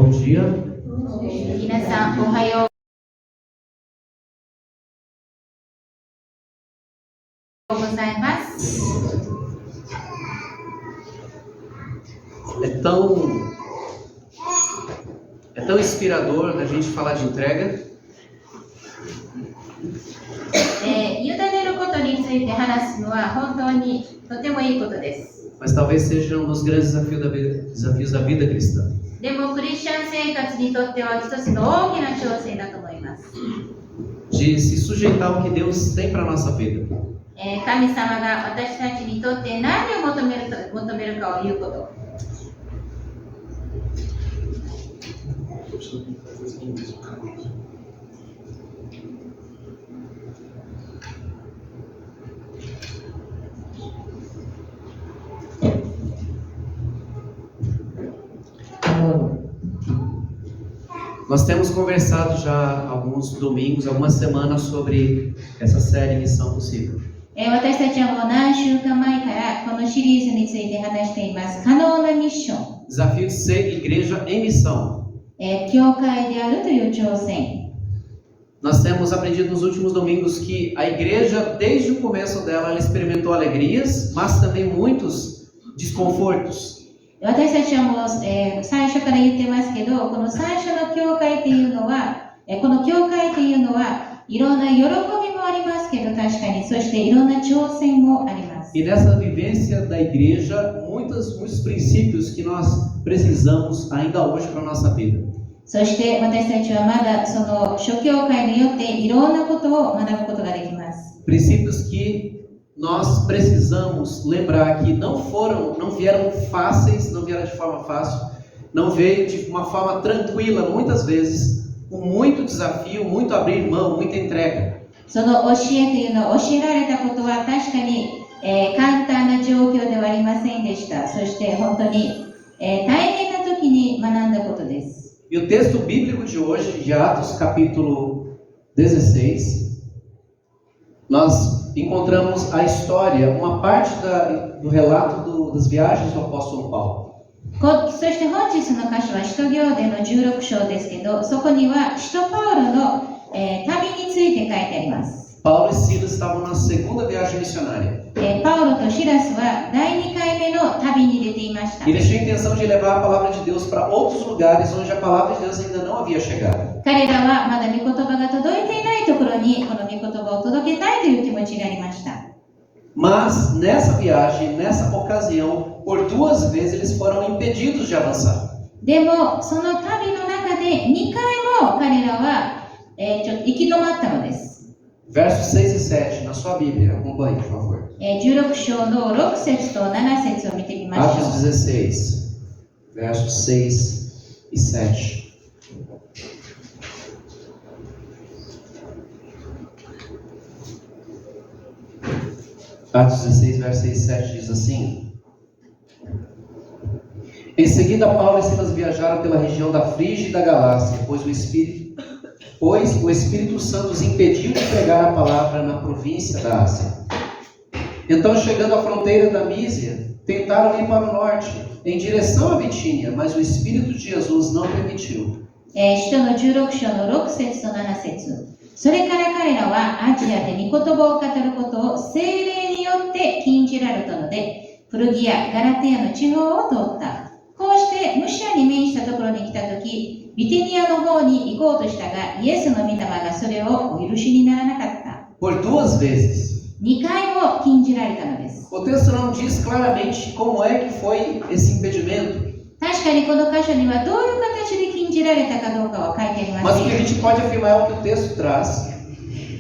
Bom dia. 皆さんおはようございます。É tão inspirador a gente falar de entrega. 委ねることについて話すのは本当にとてもいいことです。 Mas talvez seja um dos grandes desafios da vida cristã. でもクリスチャン生活にとっては一つの大きな挑戦だと思います。 De se sujeitar ao que Deus tem para a nossa vida. 神様が私たちにとって何を求めるかを言うこと。 Nós temos conversado já alguns domingos, algumas semanas sobre essa série Missão Possível. 私たちはもう何週間前からこのシリーズについて話しています。可能なミッション。 Desafio de ser igreja em missão. 教会であるという挑戦。 Nós temos aprendido nos últimos domingos que a igreja, desde o começo dela, ela experimentou alegrias, mas também muitos desconfortos. 私たちはもう、最初から言ってますけど、この最初の教会っていうのは、この教会っていうのはいろんな喜びもありますけど、確かに、そしていろんな挑戦もあります。 E nessa vivência da igreja, muitos princípios que nós precisamos ainda hoje para a nossa vida. そして私たちはまだその諸教会によっていろんなことを学ぶことができます。 Princípios que nós precisamos lembrar que não vieram fáceis, não vieram de forma fácil, não veio de uma forma tranquila, muitas vezes, com muito desafio, muito abrir mão, muita entrega. その教えというのを教えられたことは確かに、簡単な状況ではありませんでした。そして本当に、大変な時に学んだことです。 E o texto bíblico de hoje, de Atos capítulo 16, nós encontramos a história, uma parte do relato das viagens do apóstolo Paulo. そして本日の箇所は使徒行伝の16章ですけど、そこには使徒パウロの、旅について書いてあります。 Paulo e Silas estavam na segunda viagem missionária. パウロとシラスは第2回目の旅に出ていました。 E eles tinham a intenção de levar a palavra de Deus para outros lugares onde a palavra de Deus ainda não havia chegado. 彼らはまだ御言葉が届いていないところにこの御言葉を届けたいという気持ちがありました。 Mas nessa viagem, nessa ocasião, por 2 vezes eles foram impedidos de avançar. でもその旅の中で2回も彼らは、行き止まったのです。 Versos 6 e 7, na sua Bíblia, acompanhe, por favor. 16章の6節と7節を見てみましょう。 Atos 16, versos 6 e 7. Atos 16, verso 6 e 7 diz assim: Em seguida, Paulo e Silas viajaram pela região da Frígia e da Galácia, pois o Espírito Santo os impediu de pregar a palavra na província da Ásia. Então, chegando à fronteira da Mísia, tentaram ir para o norte, em direção a Bitínia, mas o Espírito de Jesus não permitiu. 使徒の16章の6節と7節。それから彼らはアジアで御言葉を語ることを聖霊によって禁じられたので、フルギア、ガラテヤの地方を通った。こうしてムシアに面したところに来たとき、ビテニアの方に行こうとしたが、イエスの御霊がそれをお許しにならなかった。 Por 2 vezes. 2回も禁じられたのです。 O texto não diz claramente como é que foi esse impedimento. 確かにこの箇所にはどういう形で禁じられたかどうかは書いてありま Mas せ o que a ん。 gente pode afirmar é o que o texto traz,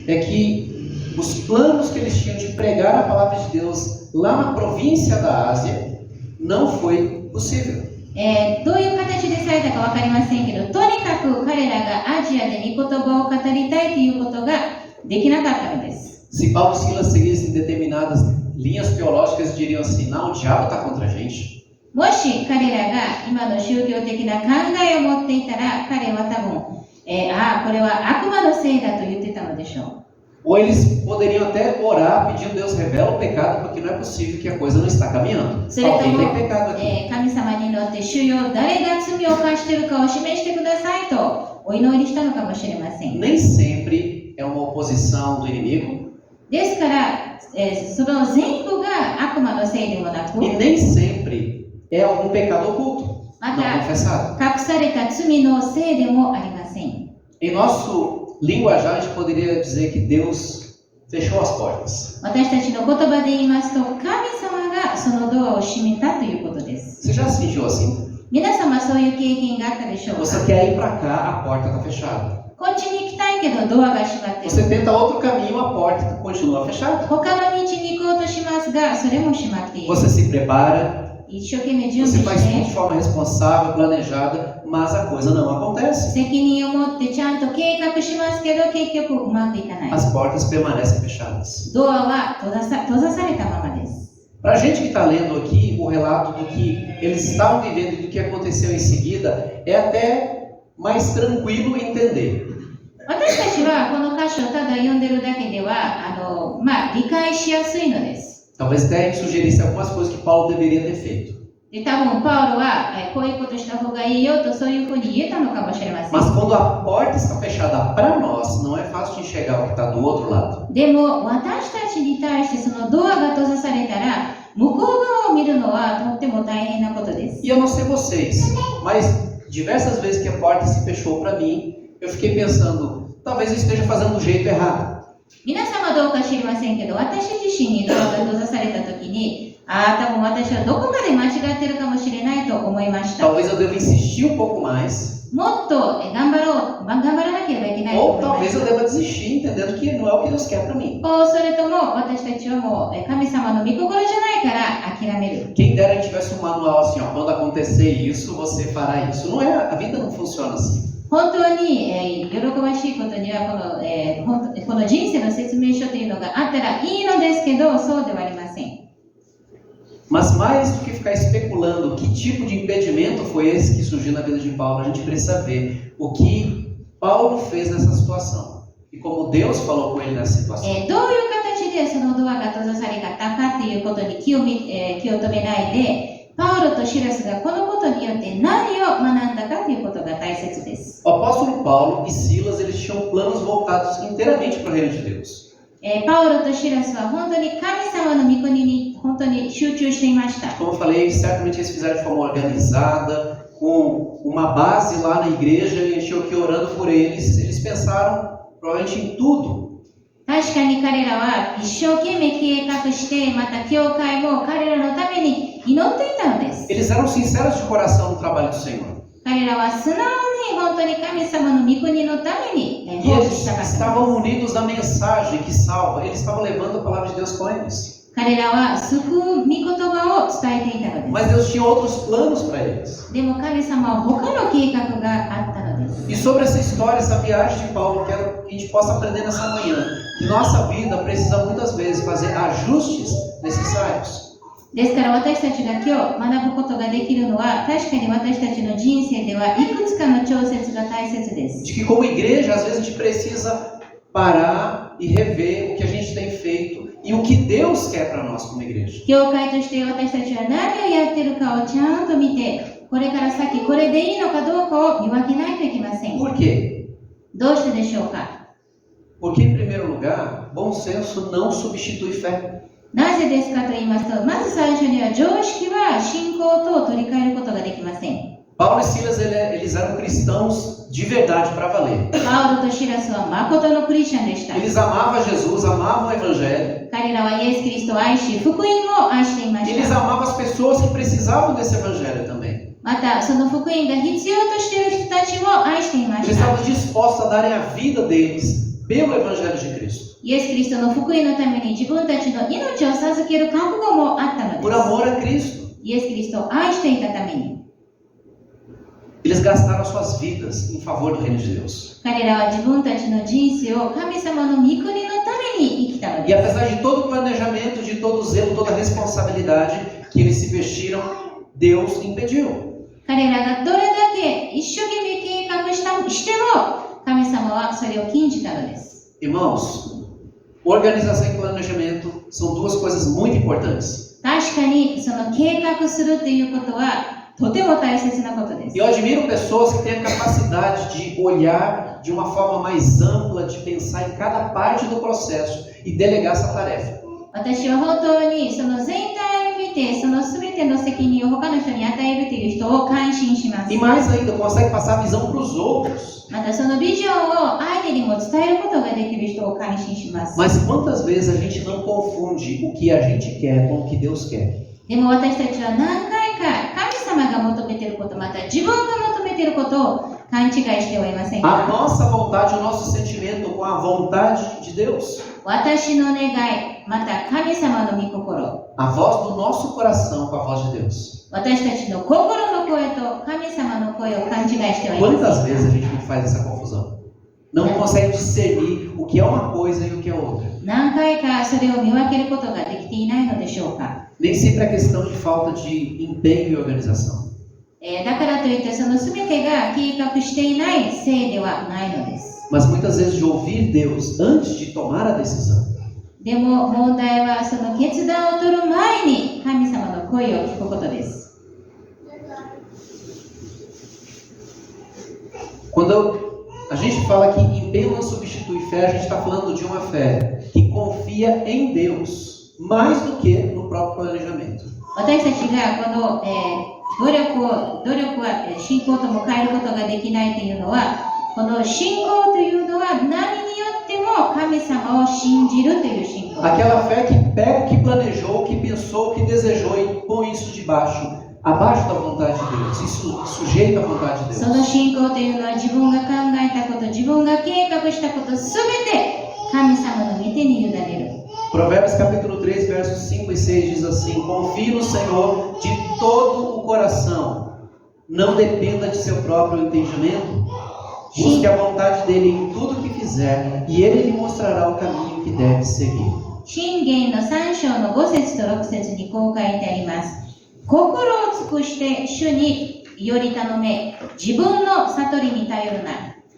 é que os planos que eles tinham de pregar a palavra de Deus lá na província da Ásia não foi possível. どういう形でされたか分かりませんけど、とにかく彼らがアジアで御言葉を語りたいということができなかったのです。 Se Paulo e Silas seguissem determinadas linhas teológicas, diriam assim: não, o diabo está contra a gente. もし彼らが今の宗教的な考えを持っていたら、彼は多分、これは悪魔のせいだと言ってたのでしょう。Ou eles poderiam até orar pedindo Deus revela o pecado, porque não é possível que a coisa não está caminhando. それと Alguém も tem pecado aqui. 神様に乗って主よ誰が罪を犯しているかを示してくださいとお祈りしたのかもしれません。 Nem sempre é uma oposição do inimigo, ですから、その前後が悪魔のせいでもなく、 e nem sempre é algum pecado oculto, não また confessado. 隠された罪のせいでもありません。 Em nosso linguajar, a gente poderia dizer que Deus fechou as portas. 私たちの言葉で言いますと、神様がそのドアを閉めたということです。 Você já se sentiu assim? 皆様そういう経験があったでしょうか？ Você quer ir para cá, a porta está fechada. こっちに行きたいけどドアが閉まってい Você る。 tenta outro caminho, a porta continua fechada. 他の道に行こうとしますが、それも閉まっている。 Você se prepara, 一生懸命準 você 備 faz し tudo de て、 forma responsável, planejada, mas a coisa não acontece. 責任を持ってちゃんと計画しますけど、結局うまくいかない。 As portas permanecem fechadas. ドアは閉ざされたままです。 Para a gente que está lendo aqui o relato do que eles estavam vivendo e do que aconteceu em seguida, é até mais tranquilo entender. 私たちはこの箇所をただ読んでるだけでは理解しやすいのです。 Talvez até a gente sugerisse algumas coisas que Paulo deveria ter feito. で、多分パウロはこういうことした方がいいよとそういうふうに言えたのかもしれません。 Mas quando a porta está fechada para nós, não é fácil de enxergar o que está do outro lado. でも私たちに対してそのドアが閉ざされたら向こう側を見るのはとっても大変なことです。 E eu não sei vocês, mas diversas vezes que a porta se fechou para mim, eu fiquei pensando, talvez eu esteja fazendo do jeito errado. 皆様どうか知りませんけど、私自身にドアが閉ざされた時に、多分私はどこかで間違ってるかもしれないと思いました。 Talvez eu deva insistir um pouco mais, もっと頑張らなければいけないと ou 思いま talvez し eu た。 deva desistir entendendo que não é o que Deus quer para mim. それとも私たちはもう神様の御心じゃないから諦める。 Quem dera a gente tivesse um manual assim, ó, quando acontecer isso, você fará isso. Não é, a vida não funciona assim. 本当に、喜ばしいことにはこの人生の説明書というのがあったらいいのですけど、そうではありません。 Mas mais do que ficar especulando que tipo de impedimento foi esse que surgiu na vida de Paulo, a gente precisa ver o que Paulo fez nessa situação e como Deus falou com ele nessa situação. どういう形でそのドアが閉ざされたかということに気を止めないで、パウロとシラスがこのことによって何を学んだかということが大切です。 O apóstolo Paulo e Silas, eles tinham planos voltados inteiramente para o reino de Deus. パウロとシラスは本当に神様の御国に本当に集中していました。 Como eu falei, certamente eles fizeram de forma organizada, com uma base lá na igreja, e a gente aqui orando por eles. Eles pensaram provavelmente em tudo. 確かに彼らは一生懸命計画して、また教会も彼らのために祈っていたのです。 Eles eram sinceros de coração no trabalho do Senhor. 彼らは素直に本当に神様の御国のために E 奉 eles 仕したかった estavam んです。 unidos na mensagem que salva. Eles estavam levando a palavra de Deus com eles. 彼らは救う御言葉を伝えていたのです。 Mas Deus tinha outros planos para eles. でも神様は他の計画があったのです。 E sobre essa história, essa viagem de Paulo, quero que a gente possa aprender nessa manhã que nossa vida precisa muitas vezes fazer ajustes necessários. ですから私たちが今日学ぶことができるのは、確かに私たちの人生ではいくつかの調節が大切です。 De que como igreja, às vezes a gente precisa parar e rever o que a gente tem feito e o que Deus quer para nós como igreja. 教会として私たちは何をやってるかをちゃんと見て、これから先これでいいのかどうかを見分けないといけません。 Por quê? どうしてでしょうか？ Porque, em primeiro lugar, bom senso não substitui fé. なぜですかと言いますと、まず最初には常識は信仰と取り替えることができません。 Paulo e Silas, eles eram cristãos de verdade para valer. パウロとシラスは誠のクリスチャンでした。 Eles amavam Jesus, amavam o Evangelho. 彼らはイエス・キリストを愛し、福音を愛していま Eles した。 amavam as pessoas que precisavam desse Evangelho também. また、その福音が必要としている人たちを愛していま Eles した。 estavam dispostos a darem a vida deles pelo Evangelho de Cristo. イエス・キリストの福音のために自分たちの命を授ける覚悟もあったの Por です。 amor a Cristo. イエス・キリストを愛していたために。 Eles gastaram suas vidas em favor do reino de Deus. 彼らは自分たちの人生を神様の御国のために生きたの E です。 apesar de todo o planejamento, de todo o zelo, toda a responsabilidade que eles se vestiram, Deus impediu. 彼らがどれだけ一生懸命計画しても、神様はそれを禁じたのです。 Irmãos, Organização e planejamento são duas coisas muito importantes. 確かにその計画するということはとても大切なことです。 E eu admiro pessoas que têm a capacidade de olhar de uma forma mais ampla, de pensar em cada parte do processo e delegar essa tarefa. 私は本当にその全体を見て、その全ての責任を他の人に与えるという人を感心します。 E mais ainda, consegue passar a visão para os outros. またそのビジョンを相手にも伝えることができる人を感心します。 Mas quantas vezes a gente não confunde o que a gente quer com o que Deus quer? でも私たちは何回か神様が求めていること、また自分が求めていることを勘違いしてはいません A か？ nossa vontade, o nosso sentimento com a vontade de Deus. 私の願い、また神様の御心、 A voz do nosso coração com a voz de Deus. 私たちの心の声と神様の声を勘違いしてはいません Quantas か？ vezes a gente não faz essa confusão? Não consegue discernir o que é uma coisa e o que é outra. 何回かそれを見分けることができていないのでしょうか？ Nem sempre é questão de falta de empenho e organização. だからといってその全てが計画していないせいではないのです。 Mas muitas vezes de ouvir Deus antes de tomar a decisão. でも問題はその決断を取る前に神様の声を聞くことです。 Quando a gente fala que empenho não substitui fé, a gente está falando de uma fé que confia em Deus mais do que no próprio planejamento. 私たちがこの、努力は信仰とも変えることができないというのは、この信仰というのは何によっても神様を信じるという信仰。 Aquela fé que pega o que planejou, o que pensou, o que desejou e põe isso abaixo da vontade de Deus, isso sujeita à vontade de そ Deus. の信仰というのは自分が考えたこと、自分が計画したことすべて神様の御手に委ねる。 Provérbios capítulo 3, versos 5 e 6 diz assim: Confie no Senhor de todo o coração, não dependa de seu próprio entendimento. Busque a vontade dele em tudo o que fizer, e ele lhe mostrará o caminho que deve seguir. 箴言の3章の5節と6節にこう書いてあります。心を尽くして主により頼め、自分の悟りに頼るな。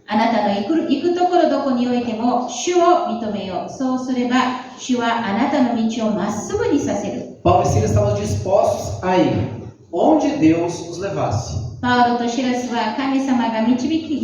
あなたの行くところどこにおいても主を認めよう。そうすれば主はあなたの道をまっすぐにさせる。 Paulo e Silas estavam dispostos a ir onde Deus os levasse. パウロとシラスは神様の導き通り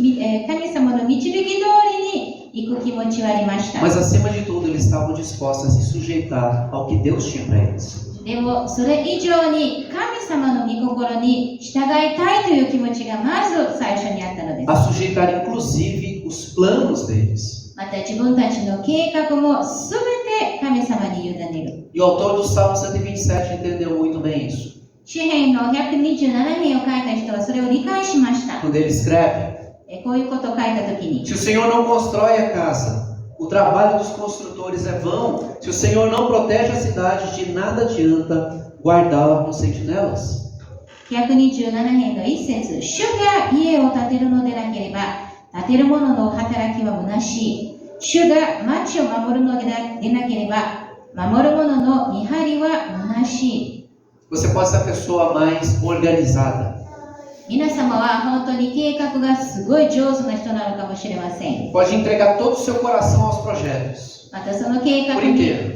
に行く気持ちはありました。 Mas acima de tudo, eles estavam dispostos a se sujeitar ao que Deus tinha para eles. でもそれ以上に神様の御心に従いたいという気持ちがまず最初にあったのです。 A sujeitar inclusive os planos deles. また自分たちの計画もすべて神様に委ねる。 E o autor do Salmo 127 entendeu muito bem isso. 詩編の127編を書いた人はそれを理解しました。 Quando ele escreve: こういうことを書いたときに、 Se o Senhor não constrói a casa, o trabalho dos construtores é vão. Se o Senhor não protege a cidade, de nada adianta guardá-la com sentinelas. 127編の1節、主が家を建てるのでなければ、建てる者の働きは虚しい。主が町を守るのでなければ、守る者の見張りは虚しい。 Você pode ser a pessoa mais organizada. 皆様は本当に計画がすごい上手な人なのかもしれません。 Pode entregar todo o seu coração aos projetos. またその計画に全て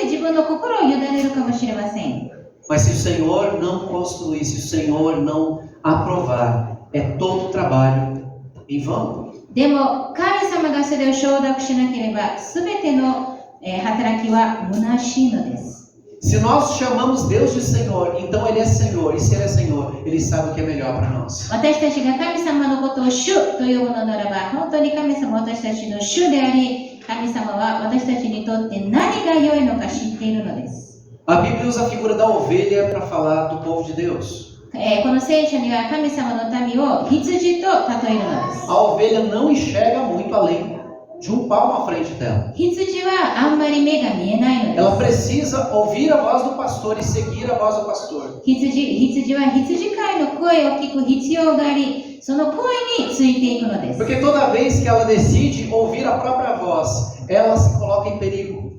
自分の心を委ねるかもしれません。 Mas se o Senhor não construir, se o Senhor não aprovar, é todo o trabalho em vão. でも神様がそれを承諾しなければ全ての働きは虚しいのです。 Se nós chamamos Deus de Senhor, então Ele é Senhor. E se Ele é Senhor, Ele sabe o que é melhor para nós. 私たちが神様のことを主と呼ぶのならば、本当に神様は私たちの主であり、神様は私たちにとって何が良いのか知っているのです。 A Bíblia usa a figura da ovelha para falar do povo de Deus. この聖書には神様の民を羊と例えるのです。 A ovelha não enxerga muito além de palmo à frente dela. 羊はあんまり目が見えないのです。 Ela precisa ouvir a voz do pastor e seguir a voz do pastor. 羊は羊飼いの声を聞く必要があり、その声についていくのです。 Porque toda vez que ela decide ouvir a própria voz, ela se coloca em perigo.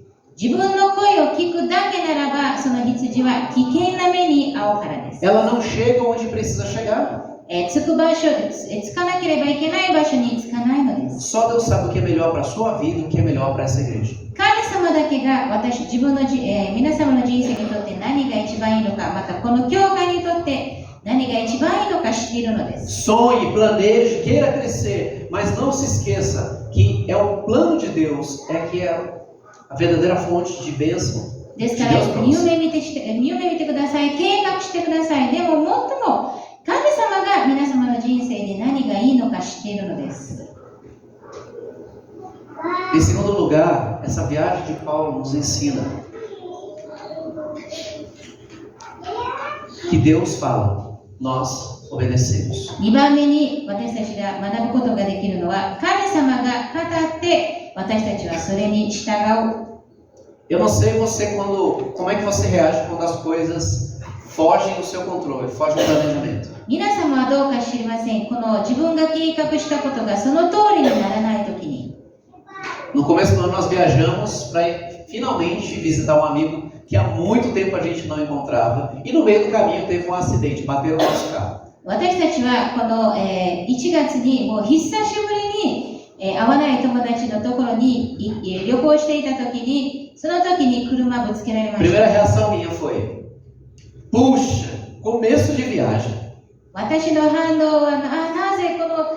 自分の声を聞くだけならば、その羊は危険な目に遭うからです。 Ela não chega onde precisa chegar. 着かなければいけない場所に着かないのです。 Só Deus sabe o que é melhor para a sua vida e o que é melhor para essa igreja. 神様だけが皆様の人生にとって何が一番いいのか、またこの教会にとって何が一番いいのか知っているのです。 Sonhe, planeje, queira crescer, mas não se esqueça que é o plano de Deus, que é a verdadeira fonte de bênção. ですから夢見てください、計画してください。でももっとも神様が皆様の人生で何がいいのか知っているのです。 Em segundo lugar, essa viagem de Paulo nos ensina que Deus fala, nós obedecemos. 2番目に私たちが学ぶことができるのは、神様が語って私たちはそれに従う。 Eu não sei como é que você reage quando as coisas fogem do seu controle, fogem do planejamento. 皆様はどうか知りません。この自分が計画したことがその通りにならないときに。 No começo do ano nós viajamos para finalmente visitar um amigo que há muito tempo a gente não encontrava. E no meio do caminho teve um acidente, bateu no nosso carro. 私たちはこの、1月にもう久しぶりに、会わない友達のところに旅行していたときに、その時に車ぶつけられました。 Primeira reação minha foi: puxa, começo de viagem. 私の反応はなぜこの、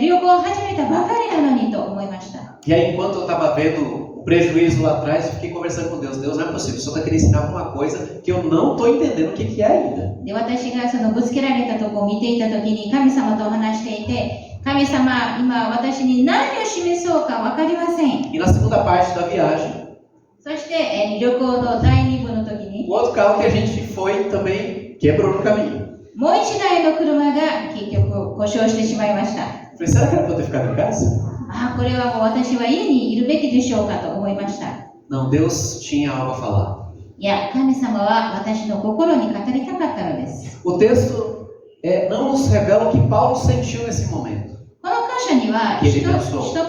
旅行を始めたばかりなのにと思いました。 E aí, enquanto eu estava vendo o prejuízo lá atrás, eu fiquei conversando com Deus. Deus, não é possível, o Senhor está querendo ensinar alguma coisa que eu não estou entendendo o que é ainda. で、私がそのぶつけられたところを見ていたときに神様と話していて、神様、今私に何を示そうか分かりません。 E na segunda parte da viagem, そして、旅行の第2部の時に、 o outro carro que a gente foi também quebrou no caminho. もう一台の車が結局故障してしまいました。 Falei, será que era para eu ter ficado em casa? これはもう私は家にいるべきでしょうかと思いました。 Não, Deus tinha algo a falar. いや、神様は私の心に語りたかったのです。 O texto não nos revela o que Paulo sentiu nesse momento. この箇所には、使徒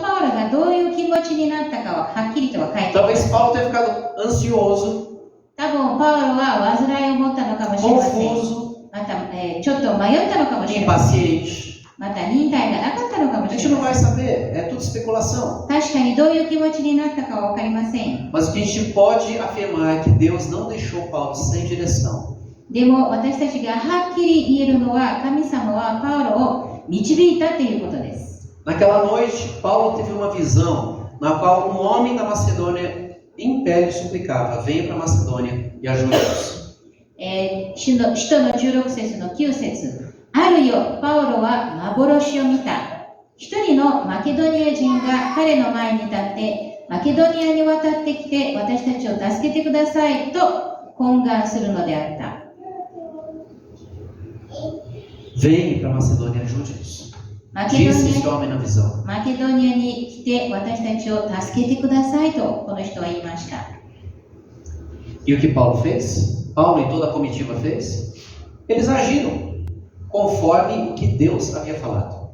パウロがどういう気持ちになったかははっきりとは書いていま Talvez す。 Paulo tenha ficado ansioso, 多分パウロは煩いを持ったのかもしれません。 confuso, また、ちょっと迷ったのかもしれません。 impaciente. また忍耐がなかったのかも A し gente れ não ま vai せん。 saber, é tudo especulação. 確かにどういう気持ちになったかは分かりません。 Mas o que a gente pode afirmar é que Deus não deixou Paulo sem direção. でも私たちがはっきり言えるのは、神様はパウロを導いたということです。 Naquela noite, Paulo teve uma visão na qual um homem da Macedônia em pé lhe suplicava: venha para a Macedônia e ajude-nos. 使徒の16節の9節、あるよ、パウロは幻を見た。一人のマケドニア人が彼の前に立って、マケドニアに渡ってきて私たちを助けてくださいと懇願するのであった。 Venha para a Macedônia e ajude-nos. マケド Disse ニ esse homem na visão. マケドニアに来て私たちを助けてくださいとこの人は言いました。 E o que Paulo fez? Paulo e toda a comitiva fez? Eles agiram conforme o que Deus havia falado.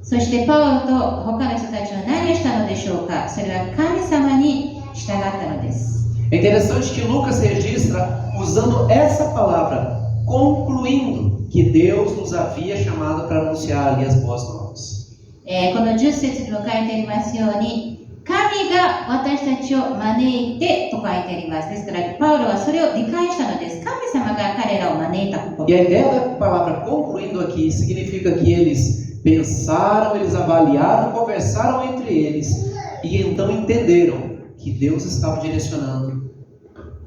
そしてパウロと他の人たちは何をしたのでしょうか。それは神様に従ったのです。 É interessante que Lucas registra usando essa palavra, concluindo que Deus nos havia chamado para anunciar ali as boas novas. この10節にも書いてありますように、神が私たちを招いてと書いてあります。ですから、パウロはそれを理解したのです。神様が彼らを招いたこと。 E a ideia da palavra concluindo aqui significa que eles pensaram, eles avaliaram, conversaram entre eles e então entenderam que Deus estava direcionando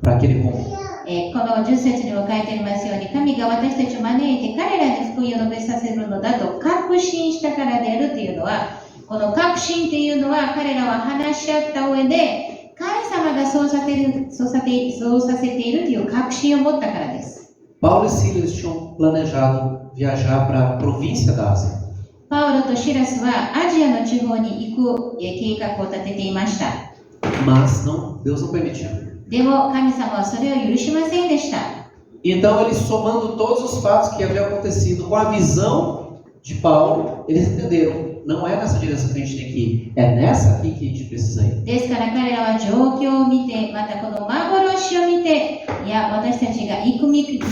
para aquele rumo. この10節にも書いてありますように、神が私たちを招いて彼らに福音を述べさせるのだと確信したからであるというのは、この確信というのは彼らは話し合った上で神様がそうさせているという確信を持ったからです。 Paulo e Silas tinham planejado viajar para a província da Ásia. パウロとシラスはアジアの地方に行く計画を立てていました。 Mas Deus não permitiu. でも神様はそれを許しませんでした。 Então eles, somando todos os fatos que haviam acontecido com a visão de Paulo, eles entenderam: não é nessa direção que a gente tem que ir, é nessa aqui que a gente precisa ir. ですから彼らは状況を見て、またこの幻を見て、いや、私たちが行くべき道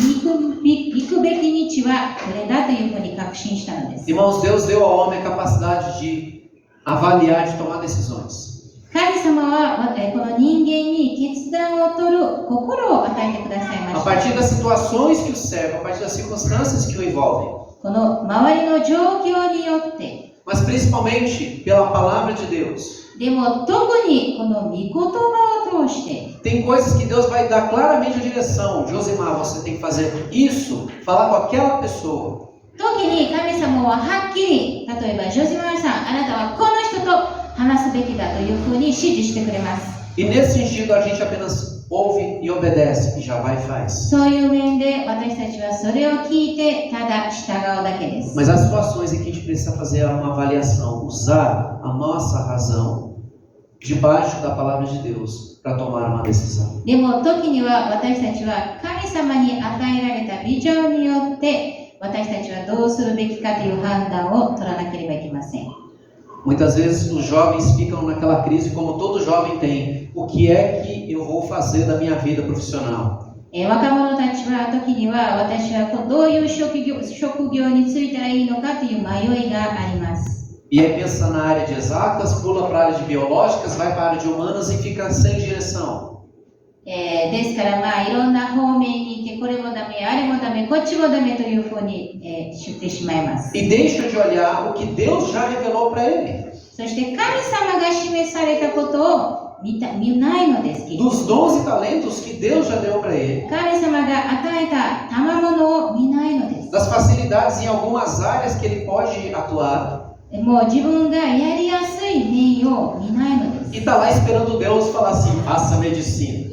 はこれだというふうに確信したのです。 Irmãos, Deus deu ao homem a capacidade de avaliar, de tomar decisões. 神様はこの人間に決断を取る心を与えてくださいま A した。 partir das situações que o cercam, a partir das circunstâncias que o envolvem. この周りの状況によって、 Mas principalmente pela palavra de Deus. でも特にこの御言葉を通して、 Tem coisas que Deus vai dar claramente a direção. Josimar, você tem que fazer isso, falar com aquela pessoa. 時に神様ははっきり、例えばジョジマルさん、あなたはこの人と話すべきだというふうに指示してくれます。 E nesse sentido a gente apenas ouve e obedece e já vai e faz. そういう面で私たちはそれを聞いてただ従うだけです。 Mas há situações em que a gente precisa fazer uma avaliação, usar a nossa razão debaixo da palavra de Deus para tomar uma decisão. でも時には私たちは神様に与えられたビジョンによって私たちはどうするべきかという判断を取らなければいけません。 Muitas vezes os jovens ficam naquela crise como todo jovem tem. O que é que eu vou fazer da minha vida profissional? 若者たちは時には私はどういう職業に就いたらいいのかという迷いがあります。 E aí pensa na área de exatas, pula para a área de biológicas, vai para a área de humanas e fica sem direção. ですからいろんな方面に行ってこれもダメ、あれもダメ、こっちもダメというふうに、知ってしまいます。 E deixa de olhar o que Deus já revelou para ele. そして神様が示されたことを見ないのですけど、 Dos dons e talentos que Deus já deu para ele. 神様が与えた賜物を見ないのです。 Das facilidades em algumas áreas que ele pode atuar. もう自分がやりやすい面を見ないのです。 E está lá esperando Deus falar assim, faça medicina.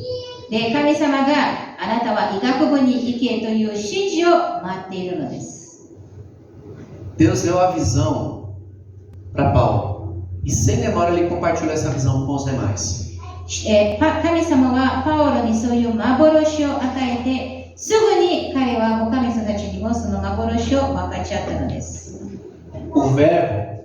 で、神様があなたは医学部に行けという指示を待っているのです。 Deus deu a visão para Paulo. E sem demora ele compartilhou essa visão com os demais. 神様はパオロにそういう幻を与えて、すぐに彼は他の人たちにもその幻を分かち合ったのです。 O verbo,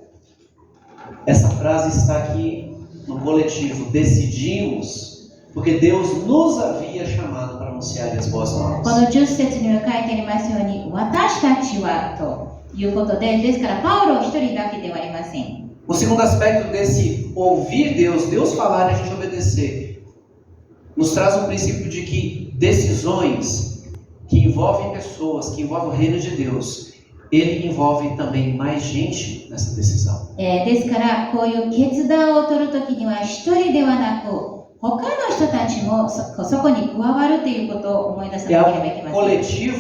essa frase está aqui no coletivo, decidimos, porque Deus nos havia chamado para anunciar as boas こ novas. の10節には書いてありますように、私たちはということで、ですからパウロ一人だけではありません。 O segundo aspecto desse ouvir Deus, Deus falar e a gente obedecer, nos traz um princípio de que decisões que envolvem pessoas, que envolvem o reino de Deus, ele envolve também mais gente nessa decisão. ですからこういう決断を取るときには一人ではなく他の人たちもそこに加わるということを思い出さ É なければいけ algo ません。 coletivo,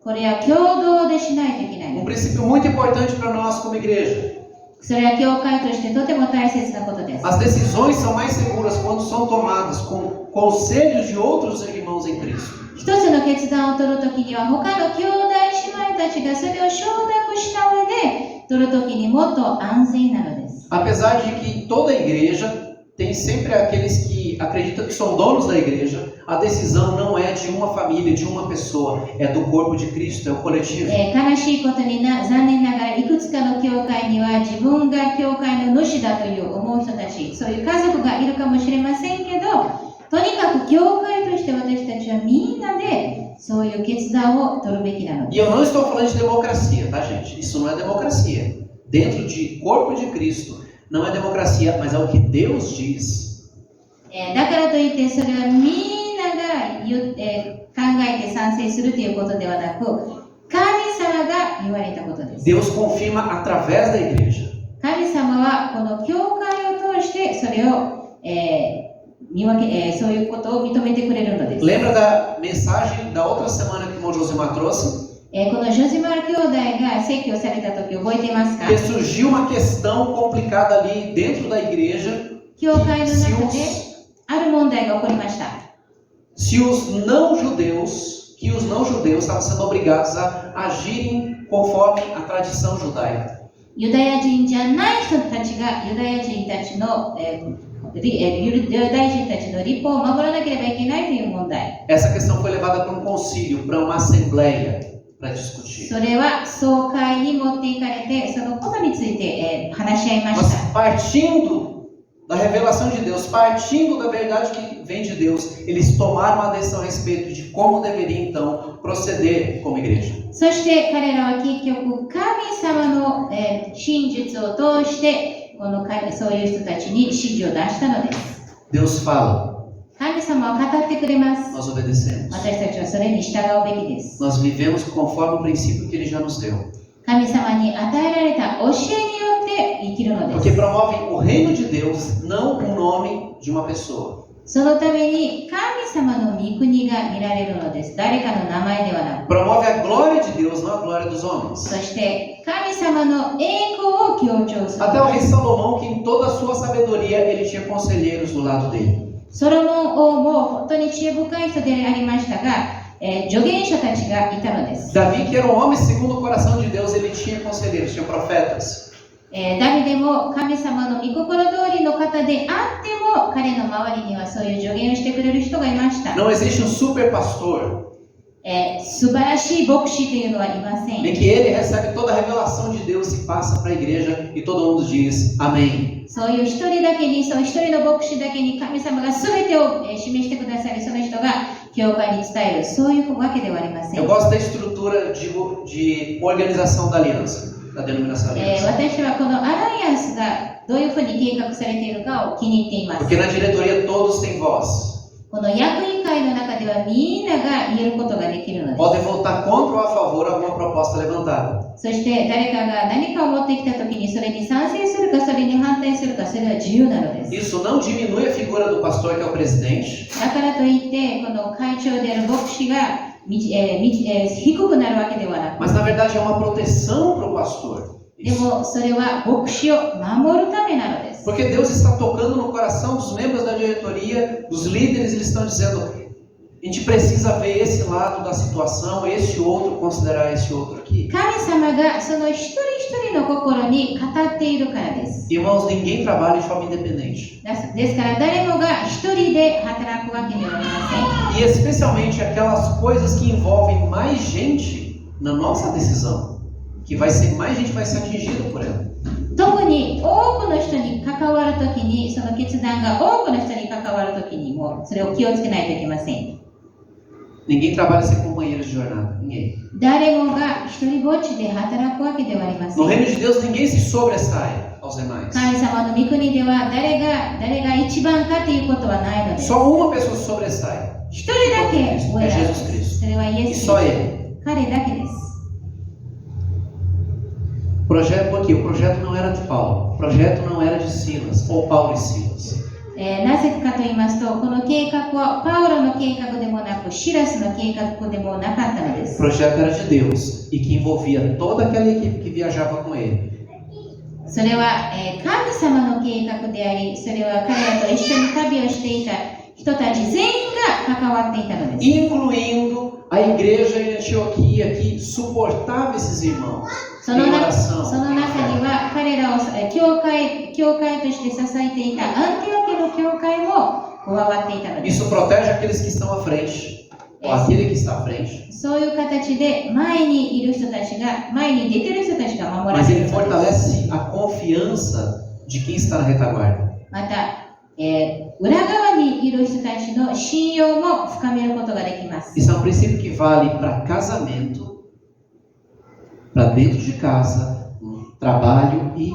これは共同でしないといけないの um です。 princípio muito importante para nós como igreja. それは教会としてとても大切なことです。 As decisões são mais seguras quando são tomadas com conselhos de outros irmãos em Cristo. 一つの決断を取るときには他の兄弟姉妹たちがそれを承諾した上で取るときにもっと安全なのです。 Apesar de que toda igreja tem sempre aqueles que acreditam que são donos da igreja, a decisão não é de uma família, de uma pessoa, é do corpo de Cristo, é o coletivo. 悲しいことに残念ながらいくつかの教会には自分が教会の主だという思う人たち、そういう家族がいるかもしれませんけど、とにかく教会として私たちはみんなでそういう決断を取るべきなの E です。 eu não estou falando de democracia, tá, gente? Isso não é democracia. Dentro de corpo de Cristo, não é democracia, mas é o que Deus diz. だからといってそれはみんなが考えて賛成するということではなく、神様が言われたことです。 Deus confirma através da igreja. 神様はこの教会を通してそれを、そういうことを認めてくれるのです。 Lembra da mensagem da outra semana que o irmão Josimar trouxe? このジョジマル兄弟が説教された時覚えていますか？ Que surgiu uma questão complicada ali dentro da igreja. 教会の中である問題が起こりました。 Se os não-judeus, que os não-judeus estavam sendo obrigados a agirem conforme a tradição judaica. ユダヤ人じゃない人たちがユダヤ人たちの立法を守らなければいけないという問題。 Essa questão foi levada para um concílio, para uma assembleia, para discutir. それは総会に持っていかれて、そのことについて、話し合いまし Mas た。 partindo da revelação de Deus, partindo da verdade que vem de Deus, eles tomaram uma decisão a respeito de como deveria então proceder como igreja. そして彼らは結局神様の真実を通してそういう人たちに指示を出したのです。 Deus fala, 神様は語ってくれます。 nós obedecemos. 私たちはそれに従うべきです。 Nós vivemos conforme o princípio que Ele já nos deu. 神様に与えられた教えによって生きるので Porque す。 promovem o reino de Deus, não o nome de uma pessoa. そのために神様の御国が見られるのです。誰かの名前ではなく。 Promove a glória de Deus, não a glória dos homens. そして神様の栄光を強調する。 Até o rei Salomão, que em toda a sua sabedoria, ele tinha conselheiros do lado dele. ソロモン王も本当に知恵深い人でありましたが、助言者たちがいたのです。 Davi, que era um homem segundo o coração de Deus, ele tinha conselheiros, tinha profetas. ダビデも神様の御心通りの方であっても、彼の周りにはそういう助言をしてくれる人がいました。 Não existe um super pastor 素晴らしい牧師というのはいません。 em que ele recebe toda a revelação de Deus e passa para a igreja e todo mundo diz amém. そういう一人だけに、そう一人の牧師だけに神様が全てを示してくださり、その人が教会に伝える、そういうわけではありませ Eu ん。 gosto da estrutura de organização da aliança, da denominação aliança. 私はこのアライアンスがどういうふうに計画されているかを気に入っています。 Porque na diretoria todos têm voz. この役員会の中ではみんなが言えることができるのです。 Podem votar contra ou a favor alguma proposta levantada. そして誰かが何かを持ってきたときにそれに賛成するかそれに反対するか、それは自由なのです。 Isso não diminui a figura do pastor, que é o presidente. だからといってこの会長である牧師が低くなるわけではなく、 Mas na verdade é uma proteção para o pastor. でもそれは牧師を守るためなのです。 Porque Deus está tocando no coração dos membros da diretoria, dos líderes, eles estão dizendo: a gente precisa ver esse lado da situação, esse outro, considerar esse outro aqui. 神様がその一人一人の心に語っているからです。 Irmãos, ninguém trabalha de forma independente. ですから誰もが一人で働くわけではありません。 E especialmente aquelas coisas que envolvem mais gente na nossa decisão, que vai ser mais gente vai ser atingida por ela. 特に多くの人に関わるときに、その決断が多くの人に関わるときにもそれを気をつけないといけません。 Ninguém trabalha sem companheiros de jornada, ninguém. 誰もが一人ぼっちで働くわけではありませ No ん。 reino de Deus, ninguém se sobressai aos demais. 神様の御国では誰が一番かということはないのです。 Só uma pessoa se sobressai. 一人だけ上なんです。それはイエ E ス・ só ele. 彼だけです。 O projeto não era de Paulo, o projeto não era de Silas, ou Paulo e Silas. なぜかと言いますと、この計画はパウロの計画でもなく、シラスの計画でもなかったので O す。 projeto era de Deus e que envolvia toda aquela equipe que viajava com ele. それは、神様の計画であり、それは彼らと一緒に旅をしていた人たち全員が関わっていたのです。 Incluindo a igreja em Antioquia que suportava esses irmãos そ em の中 oração. には彼らを教会として支えていたアンティオキの教会も加わっていたのです。 Isso protege aqueles que estão à frente, ou aquele que está à frente. そういう形で前にいる人たちが、前に出てる人たちが守ら Mas れる ele のです。 fortalece a confiança de quem está na retaguarda. また、裏側にいる人たちの信用も深めることができます。 Isso é um princípio que vale para casamento, para dentro de casa, no trabalho e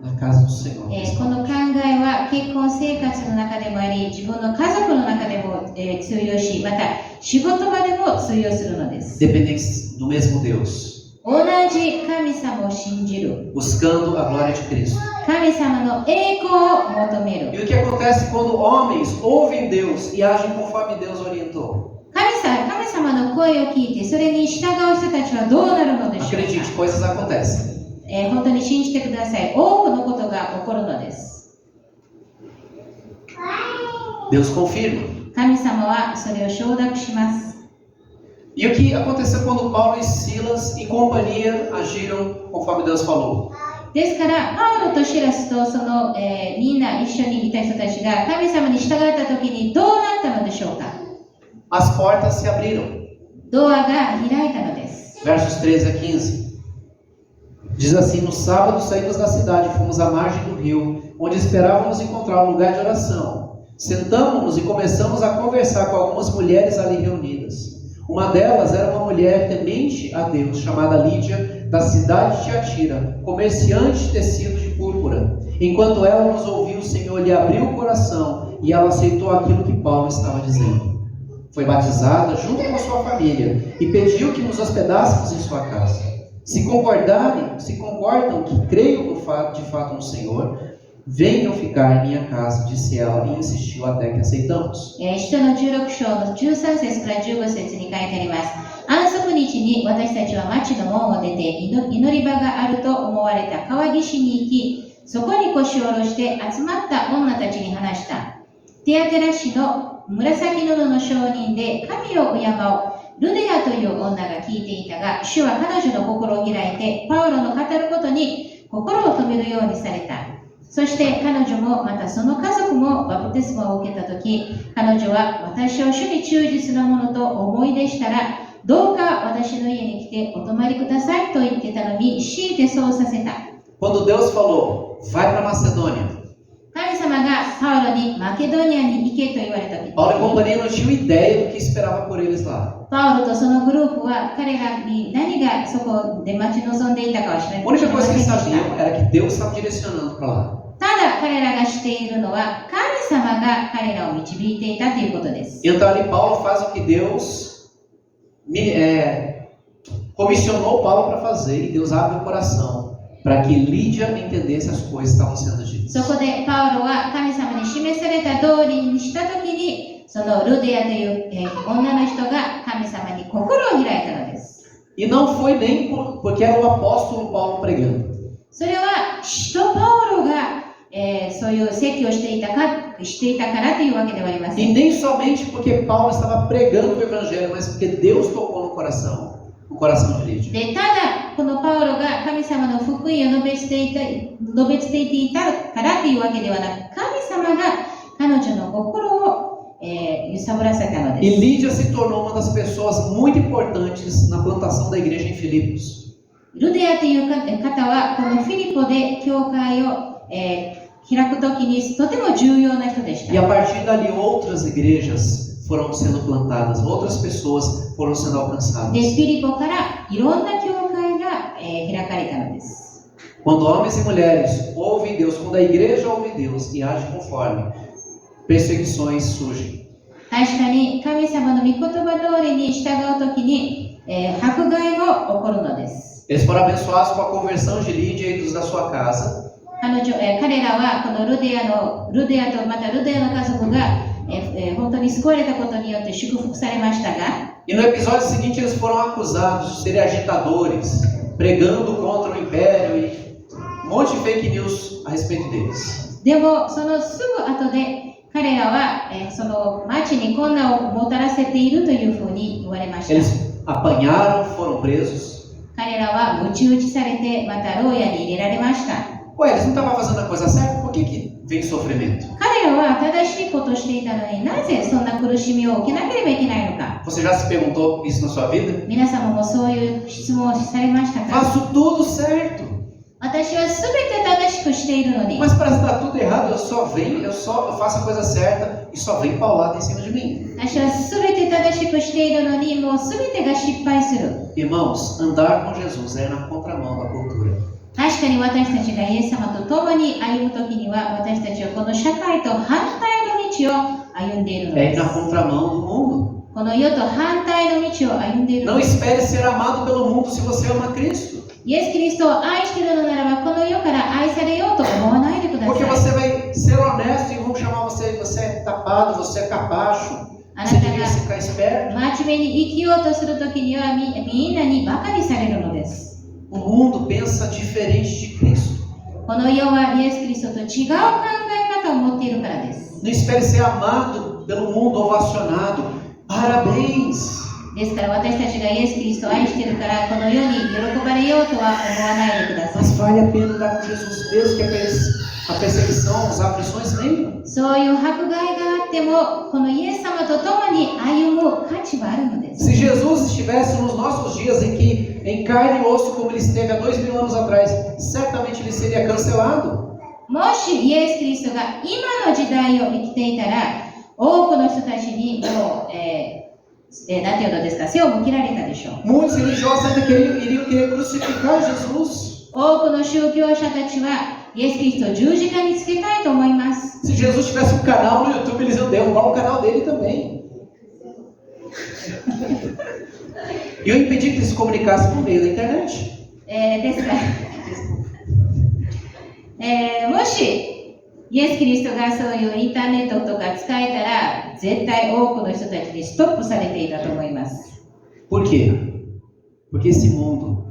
na casa do Senhor. この考えは結婚生活の中でもあり、自分の家族の中でも、通用し、また仕事場でも通用するのです。 Dependentes do mesmo Deus, 同じ神様を信じる。 buscando a glória de Cristo. 神様の栄光を求める。 E o que acontece quando homens ouvem Deus e agem conforme Deus orientou? 神様の声を聞いて、それに従う人たちはどうなるのでしょうか。 Acredite, coisas acontecem. 本当に信じてください。多くのことが起こるのです。 Deus confirma. 神様はそれを承諾します。 E o que aconteceu quando Paulo e Silas e companhia agiram conforme Deus falou? ですから、パウロとシラスとその、みんな一緒にいた人たちが神様に従った時にどうなったのでしょうか。 As portas se abriram. ドアが開いたのです。 Versos 13 a 15. Diz assim: no sábado saímos da cidade e fomos à margem do rio, onde esperávamos encontrar um lugar de oração. Sentamos-nos e começamos a conversar com algumas mulheres ali reunidas. Uma delas era uma mulher temente a Deus, chamada Lídia, da cidade de Tiatira, comerciante de tecido de púrpura. Enquanto ela nos ouviu, o Senhor lhe abriu o coração e ela aceitou aquilo que Paulo estava dizendo. Foi batizada junto com a sua família e pediu que nos hospedássemos em sua casa. Se concordam que creio de fato no Senhor, venham ficar em minha casa, disse ela, e insistiu até que aceitamos. 使徒の16章の13節から15節に書いてあります。安息日に私たちは町の門を出て祈り場があると思われた川岸に行き、そこに腰を下ろして集まった女たちに話した。テアテラ氏の紫布の証人で神を敬うルデアという女が聞いていたが、主は彼女の心を開いてパウロの語ることに心を止めるようにされた。そして彼女もまたその家族もバプテスマを受けたとき、彼女は私を主に忠実なものと思い出したら、どうか私の家に来てお泊まりくださいと言ってたのに、強いてそうさせた。Quando Deus falou, vai para Macedônia, 神様がパウロにマケドニアに行けと言われたとき、 Paulo e companhia não tinham ideia do que esperava por eles lá. パウロとそのグループは彼らに何がそこで待ち望んでいたかは知ら A ない única ま coisa せ que んで eles した。 sabiam era que Deus estava direcionando para lá. ただ彼らがしているのは神様が彼らを導いていたということです。 Então ali Paulo faz o que Deus comissionou Paulo para fazer, e Deus abre o coração para que Lídia entendesse as coisas que estavam sendo ditas. そこでパウロは神様に示された通りにしたときに、そのルデアという女の人が神様に心を開いたのです。 E não foi nem porque era o apóstolo Paulo pregando. それは使徒パウロが、そういう説教をしていたからというわけではありませ E ん。 nem somente porque Paulo estava pregando o evangelho, mas porque Deus tocou no coração de Lídia. で、ただこのパウロが神様の福音を述べ伝えていたからというわけではなく、神様が彼女の心を、揺さぶらせたの E です。 Lídia se tornou uma das pessoas muito importantes na plantação da igreja em Filipos. ルデアという方はこのフィリポで教会を、開くときにとても重要な人でし E た。 a partir dali outras igrejas foram sendo plantadas, outras pessoas foram sendo alcançadas. で、フィリポからいろんな教会が、開かれたのです。 Quando homens e mulheres ouvem Deus, quando a igreja ouve Deus e age conforme, perseguições surgem. 確かに神様の御言葉通りに従うときに、迫害も起こるのです。 Eles foram abençoados com a conversão de Lídia e dos da sua casa. 彼らはこのルデアとまたルデアの家族が、本当に救われたことによって祝福されましたが、 E no episódio seguinte eles foram acusados de serem agitadores, pregando contra o império e um monte de fake news a respeito deles. でもそのすぐ後で彼らは、その町に困難をもたらせているというふうに言われました。 Eles apanharam, foram presos. 彼らは鞭打ちされてまた牢屋に入れられました。 Ué, eles não estavam fazendo a coisa certa? Por que vem sofrimento? 彼らは正しいことをしていたのになぜそんな苦しみを受けなければいけないのか。 Você já se perguntou isso na sua vida? 皆様もそういう質問をされましたか？ Faço tudo certo. 私は全て正しくしているのに。 Mas parece que está tudo errado, eu faço a coisa certa e só vem paulada em cima de mim. 私は全て正しくしているのに、もう全てが失敗する。 Irmãos, andar com Jesus é na contramão da cultura. 確かに私たちがイエス様と共に歩むときには、私たちはこの社会と反対の道を歩んでいるの É で ir す。 na contramão do mundo. この世と反対の道を歩んでいるの Não です。 espere ser amado pelo mundo se você ama Cristo. イエス・キリストを愛しているのならば、この世から愛されようと思わないでくだ Porque さい。 você vai ser honesto e vão chamar você é tapado, você é capacho. あな Você た devia が ficar esperto. 真面目に生きようとするときにはみんなに馬鹿にされるのです。 O mundo pensa diferente de Cristo. この世はイエス・キリストと違う考え方を持っているからです。 Não espere ser amado pelo mundo, ovacionado. Parabéns! ですから私たちがイエス・キリストを愛しているからこの世に喜ばれようとは思わないでください。 Mas vale a pena andar com Jesus mesmo que a perseguição, as aflições venham. そういう迫害があってもこのイエス様と共に歩む価値はあるのです。 Se Jesus estivesse nos nossos dias em carne e osso como ele esteve há 2000 anos atrás, certamente ele seria cancelado. もしイエス・キリストが今の時代を生きていたら多くの人たちにもう、なんていうのですか、背を向けられたでしょう。 Muitos religiosos ainda iriam querer crucificar Jesus. 多くの宗教者たちはイエス・キリストを十字架につけたいと思います。 Se Jesus tivesse um canal no YouTube, eles iam derrubar o canal dele também. E eu impedi que ele se comunicasse por meio da internet. ですから、もしイエス・キリストがそういうインターネットとか使えたら絶対多くの人たちにストップされていたと思います。 Por quê? Porque esse mundo,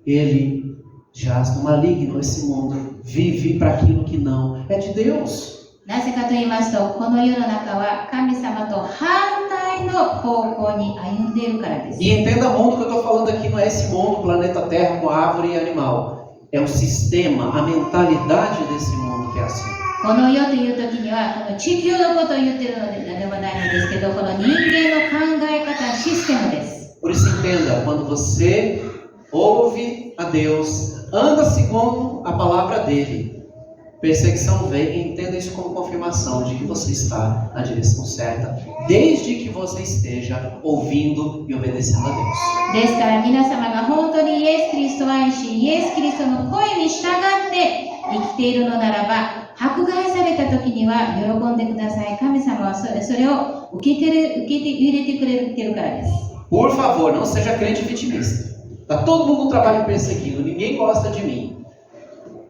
ele jaz no maligno. Esse mundo vive para aquilo que não é de Deus. なぜかと言いますと、この世の中は神様と反対の方向に歩んでいるからです。 E entenda o mundo que eu estou falando aqui, não é esse mundo, planeta Terra, com árvore e animal. É o sistema, a mentalidade desse mundo que é assim. この世という時には、この地球のことを言っているのではないのですけど、この人間の考え方、システムです。 Por isso entenda, quando você ouve a Deus, anda segundo a palavra dele, perseguição vem, e entenda isso como confirmação de que você está na direção certa, desde que você esteja ouvindo e obedecendo a Deus. ですから皆様が本当にイエス・キリストを愛し、イエス・キリストの声に従って生きているのならば、迫害された時には喜んでください。神様はそれを受け入れてくれてるからです。 Por favor, não seja crente vitimista. Tá todo mundo no trabalho perseguindo, ninguém gosta de mim.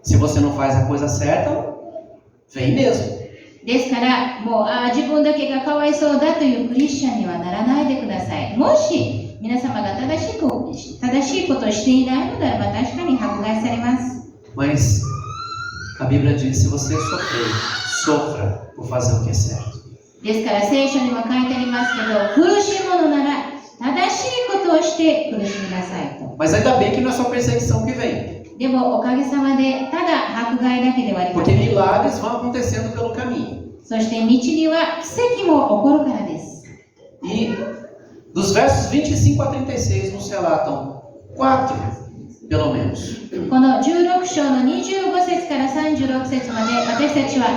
Se você não faz a coisa certa, vem mesmo. ですから、もう自分だけがかわいそうだというクリスチャンにはならないでください。もし皆様が正しいことをしていないのならば確かに迫害されます。 Mas a Bíblia diz: se você sofrer, sofra por fazer o que é certo. ですから聖書にも書いてありますけど、苦しいものなら正しいことをして苦しみなさいと。 Mas ainda bem que não é só perseguição que vem. でもおかげさまでただ迫害だけではありま Porque せん。 milagres vão acontecendo pelo caminho. そして道には奇跡も起こるからです。 E dos versos 25 a 36 nos relatam 4, pelo menos. この16章の25節から36節まで私たちは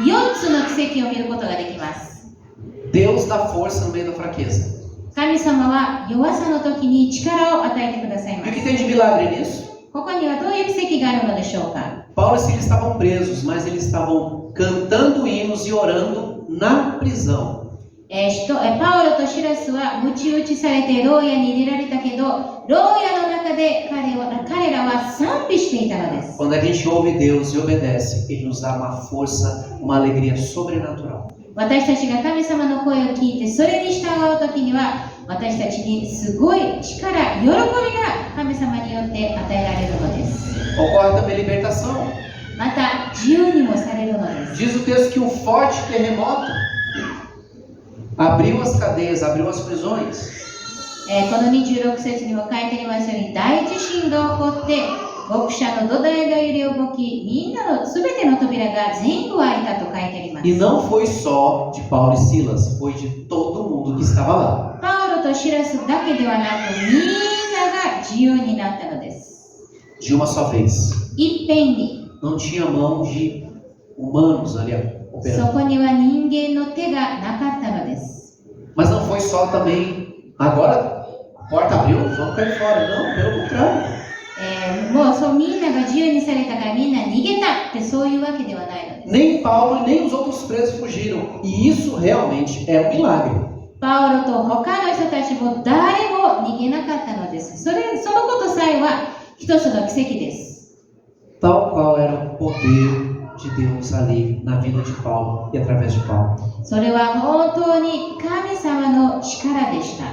4つの奇跡を見ることができます。 Deus dá força no meio da fraqueza. 神様は弱さの時に力を与えてください E ま o que す。 tem de milagre nisso? ここにはどういう奇跡があるのでしょうか。 Paulo e Silas estavam presos, mas eles estavam cantando hinos e orando na prisão. パウロとシラスは鞭打ちされて牢屋に入れられたけど、牢屋の中で彼らは賛美していたのです。 Quando a gente ouve Deus e obedece, Ele nos dá uma força, uma alegria sobrenatural. 私たちが神様の声を聞いてそれに従う時には私たちにすごい力、喜びが神様によって与えられるのです。 Ocorre também libertação. また自由にもされるのです。 Diz o texto que um forte terremoto abriu as cadeias, abriu as prisões. この26節にも書いてありますように、大地震が起こって牧者の土台が揺れ動き、みんなのすべての扉が全部開いたと書いてあります。 E não foi só de Paulo e Silas, foi de todo mundo que estava lá. パウロとシラスだけではなく、みんなが自由になったのです。 De uma só vez. いっぺんに。 Não tinha mão de humanos ali そ operando. こには人間の手がなかったのです。 Mas não foi só também, agora a porta abriu, vamos cair fora. Não, pelo contrário. もうそうみんなが自由にされたからみんな逃げたってそういうわけではないのです。 Nem Paulo e nem os outros presos fugiram. E isso realmente é um milagre. パウロと他の人たちも誰も逃げなかったのです。そのことさえは一つの奇跡です。 Tal qual era o poder de Deus ali na vida de Paulo e através de Paulo. それは本当に神様の力でした。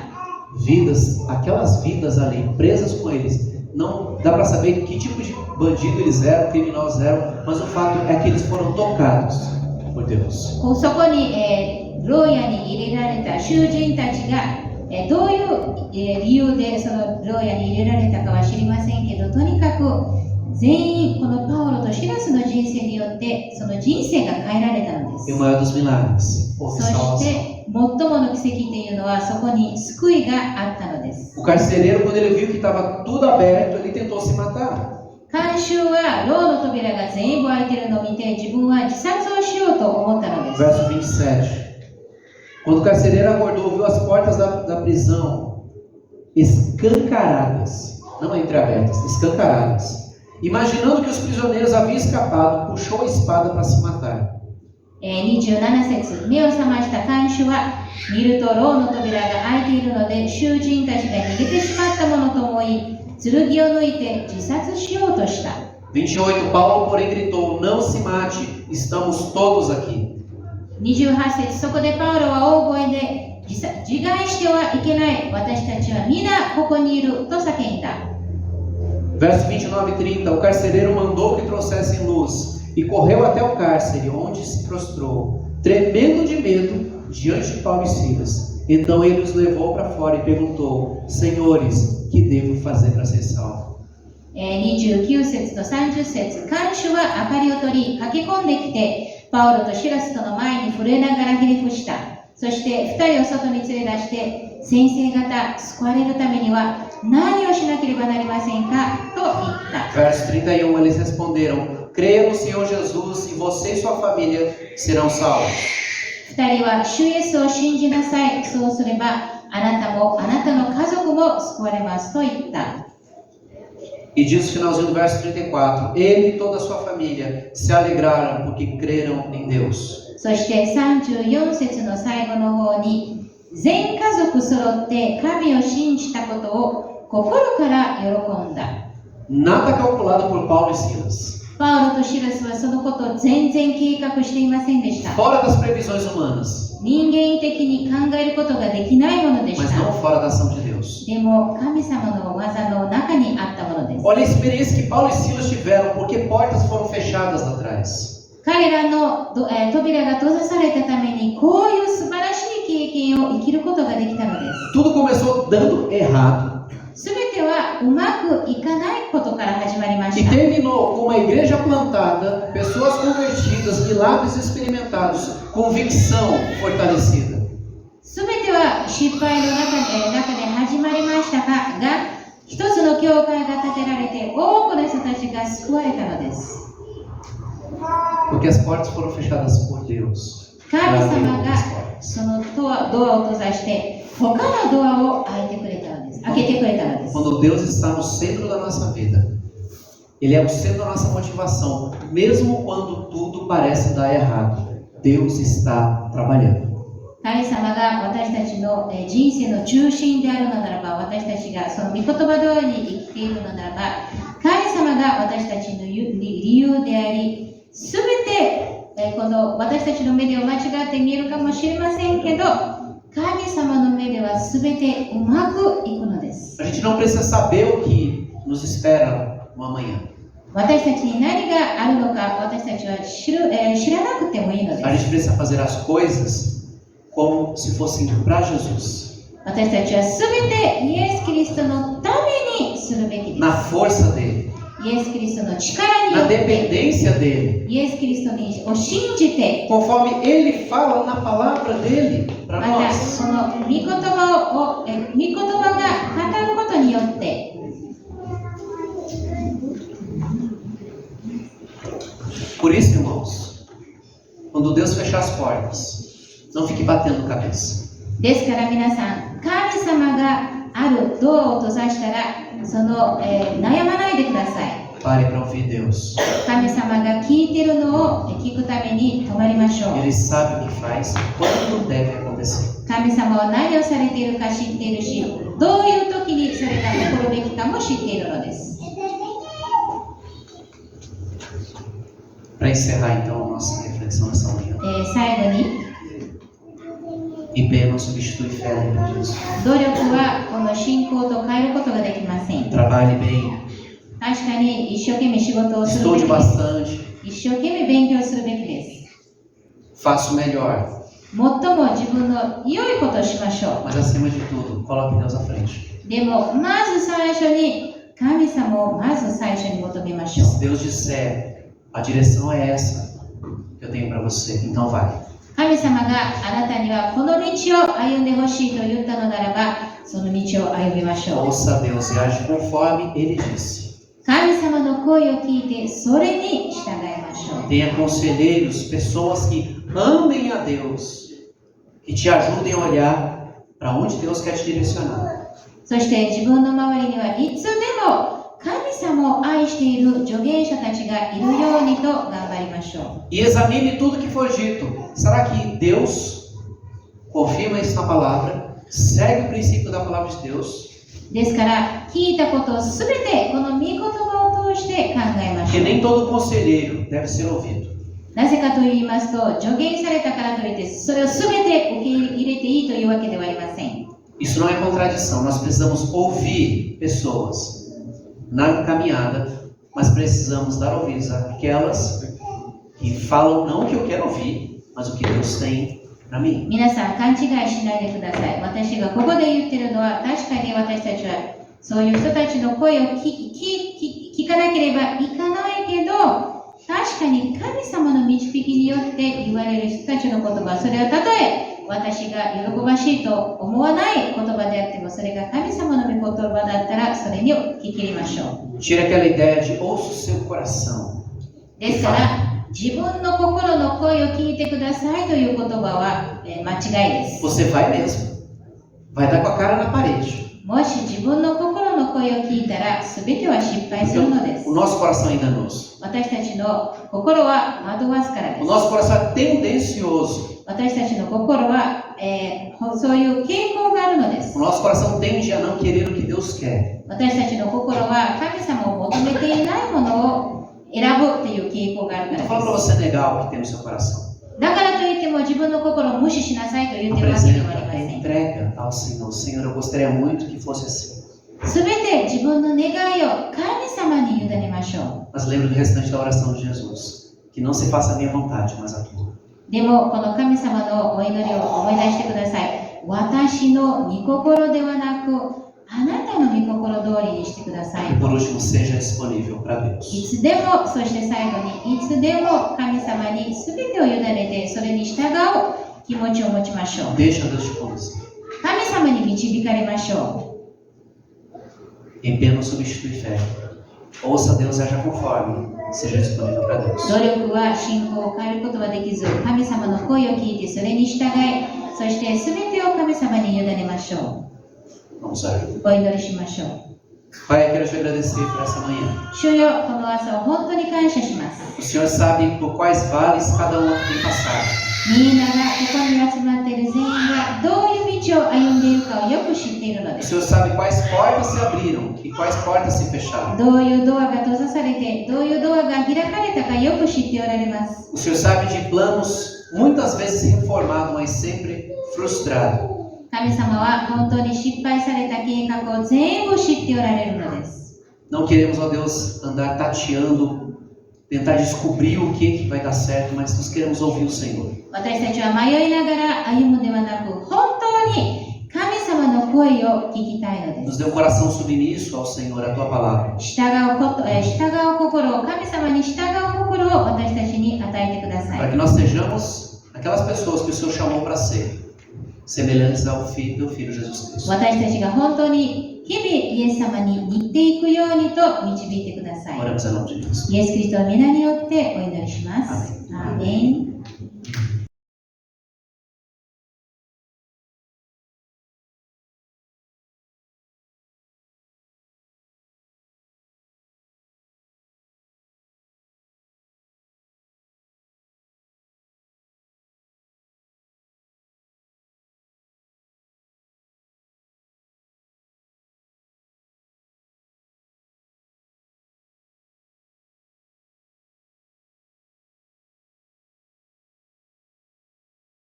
Vidas, aquelas vidas ali presas com eles, não dá para saber que tipo de bandido eles eram, criminosos eram, mas o fato é que eles foram tocados por Deus. そこに、牢屋に入れられた囚人たちが、どういう、理由でその牢屋に入れられたかは知りませんけど、とにかく全員このパウロとシラスの人生によってその人生が変えられたのです。 E o maior dos milagres, そ houve し salvação. て最もの奇跡というのはそこに救いがあったのです。 O carcereiro, quando ele viu que estava tudo aberto, ele tentou se matar. 看守は牢の扉が全部開いているのを見て自分は自殺をしようと思ったのです。 Verso 27. Quando o carcereiro acordou, viu as portas da prisão escancaradas, não entreabertas, escancaradas. Imaginando que os prisioneiros haviam escapado, puxou a espada para se matar. 27節、目を覚ました看守は見ると牢の扉が開いているので囚人たちが逃げてしまったものと思い剣を抜いて自殺しようとした。28, Paulo, porém, gritou: Não se mate, estamos todos aqui. 28節、そこでパウロは大声で自害してはいけない、私たちは皆ここにいると叫んだ。Verso 29 e 30, o carcereiro mandou que trouxessem luz e correu até o cárcere, onde se prostrou, tremendo de medo, diante de Paulo e Silas. Então ele os levou para fora e perguntou: Senhores, que devo fazer para ser salvo? 29節と30節、看守は明かりを取り駆け込んできてパウロとシラスとの前に震えながらひれ伏した。そして2人を外に連れ出して、先生方、救われるためには何をしなければなりませんかと言った。 Verso 31, eles responderam: Creia no Senhor Jesus e você e sua família serão salvos. 2人は主イエスを信じなさい、そうすればあなたもあなたの家族も救われますと言った。 E diz no finalzinho do verso 34, ele e toda a sua família se alegraram porque creram em Deus. そして34節の最後の方に、全家族揃って神を信じたことを心から喜んだ。 Nada calculado por Paulo e Silas. パウロとシラスはそのことを全然計画していませんでした。 Fora das previsões humanas, 人間的に考えることができないものでし mas た。 não fora da ação de Deus. でも神様の技の中にあったものです。 Olha a experiência que Paulo e Silas tiveram porque portas foram fechadas lá atrás. 彼らの扉が閉ざされたためにこういう素晴らしい経験を生きることができたのです。 Tudo começou dando errado すべてはうまくいかないことから始まりま e した。 terminou com uma igreja plantada, pessoas convertidas, milagres experimentados, convicção fortalecida. すべては失敗の中で始まりましたが、一つの教会が建てられて多くの人たちが救われたのです。 Porque as portas foram fechadas por Deus. 神 Para abrir 様が outras portas. そのドアを閉ざして他のドアを開けてくれたのです。 Quando Deus está no centro da nossa vida, Ele é o centro da nossa motivação, mesmo quando tudo parece dar errado. Deus está trabalhando. 神様が私たちの人生の中心であるのならば、私たちがその御言葉通りに生きているのならば、神様が私たちの理由であり、すべてこの私たちの目では間違って見えるかもしれませんけど、神様の目ではすべてうまくいくのです。 A gente não precisa saber o que nos espera no amanhã. 私たちに何があるのか、私たちは知らなくてもいいので A す。 gente precisa fazer as coisas como se fossem para Jesus, 私たちはすべてイエス・キリストのためにするべきで na す。 força dele, イエス・キリストの力によ na って、 dependência dele, イエス・キリストを信じて、 conforme ele fala na palavra dele para また nós. その御言葉が語ることによって、 Por isso, irmãos, quando Deus fechar as portas, não fique batendo cabeça. ですから皆さん、神様があるドアを閉ざしたら、悩まないでください。 Pare para ouvir Deus. 神様が聞いているのを聞くために止まりましょう。 Ele sabe o que faz, quando deve acontecer. 神様は何をされているか知っているし、どういう時にそれが起こるべきかも知っているのです。 Para encerrar então a nossa reflexão nessa manhã. 最後に、 IP não substitui fé, lembra disso. 努力はこの信仰と変えることができません。 Trabalhe bem, 確かに一生懸命仕事をするべ estude きです。 bastante, 一生懸命勉強するべきです。 faça o melhor, もっとも自分の良いことをしましょ mas acima de tudo, coloque Deus à frente. う。でも、まず最初に神様をまず最初に求めましょう。 Se Deus disser, a direção é essa que eu tenho para você, então vai. 神様があなたにはこの道を歩んでほしいと言ったのならば、その道を歩みましょう。 Ouça Deus e age conforme Ele disse. 神様の声を聞いてそれに従いましょう。 Tenha conselheiros, pessoas que amem a Deus, que te ajudem a olhar para onde Deus quer te direcionar. そして自分の周りにはいつでも神様を愛している預言者たちがいるようにと頑張りましょ E examine tudo que foi dito. Será que Deus confirma isso na palavra? Segue o princípio da palavra de Deus? う。ですから、聞いたことをすべてこの御言葉を通して考えまし Porque ょう。 nem todo conselheiro deve ser ouvido. なぜかと言いますと、助言されたからといって、それをすべて受け入れていいというわけではありません。 Isso não é contradição. Nós precisamos ouvir pessoas na caminhada, mas precisamos dar ouvidos àquelas que falam não o que eu quero ouvir, mas o que Deus tem para mim. 皆さん勘違いしないでください。私がここで言ってるのは、確かに私たちはそういう人たちの声を聞かなければいかないけど、確かに神様の導きによって言われる人たちの言葉、それはたとえ私が喜ばしいと思わない言葉であっても、それが神様の御言葉だったら、それに聞き入れましょう。 Tire aquela ideia de ouça o seu coração. ですから、自分の心の声を聞いてくださいという言葉は間違いです。 Você vai mesmo. Vai dar com a cara na parede. もし自分の心の声を聞いたら、すべては失敗するのです。 O nosso coração é enganoso. 私たちの心は惑わすからで O す。 nosso coração é tendencioso. 私たちの心は、そういう傾向があるのです。 O nosso coração tende a não querer o que Deus quer. 私たちの心は神様を求めていないものを選ぶという傾向があるか Não ら falo で para す。 você negar o que tem no seu coração. だからといっても自分の心を無視しなさいと言ってるわけではありま Apresenta, せん。 entrega ao Senhor. Senhor, eu gostaria muito que fosse assim. すべて自分の願いを神様に委ねましょ Mas lembre do restante da oração de Jesus. Que não se faça a minha vontade, mas a tua. う。でもこの神様のお祈りを思い出してください。私の御心ではなく、あなたの御心通りにしてください E。por último, seja disponível para い Deus. つでも、そして最後に、いつでも神様に全てを委ねて、それに従う気持ちを持ちましょう。 Deixa Deus te conduzir. 神様に導かれましょ Empenho não substitui fé. Ouça Deus e haja conforme. Seja disponível para う。 Deus. 努力は信仰を変えることはできず、神様の声を聞いてそれに従い、そして全てを神様に委ねましょ Vamos orar. う。お祈りしましょう。 Pai, eu quero te agradecer por essa manhã. 主よ、この朝を本当に感謝します。 O Senhor sabe por quais vales cada um tem passado. みんながここに集まっている全員がどういう道を歩んでいるかをよく知っているの O です。 Senhor sabe quais portas se abriram e quais portas se fecharam. どういうドアが閉ざされて、どういうドアが開かれたかよく知っておられます。 O Senhor sabe de planos muitas vezes reformados, mas sempre frustrados. 神様は本当に失敗された計画を全部知っておられるのです。 Não queremos, ó Deus, andar tateando, tentar descobrir o que vai dar certo, mas nós queremos ouvir o Senhor. 私たちは迷いながら歩むではなく、本当に神様の声を聞きたいので Nos す。 dê um coração submisso ao Senhor, à Tua palavra. 従う心、神様に従う心を私たちに与えてくださ Para い。 que nós sejamos aquelas pessoas que o Senhor chamou para ser, semelhantes ao Filho, teu Filho Jesus Cristo. 私たちが本当に日々イエス様に似ていくようにと導いてください。 Oramos em nome de Jesus. イエス・キリストの皆によってお祈りします。アーメン。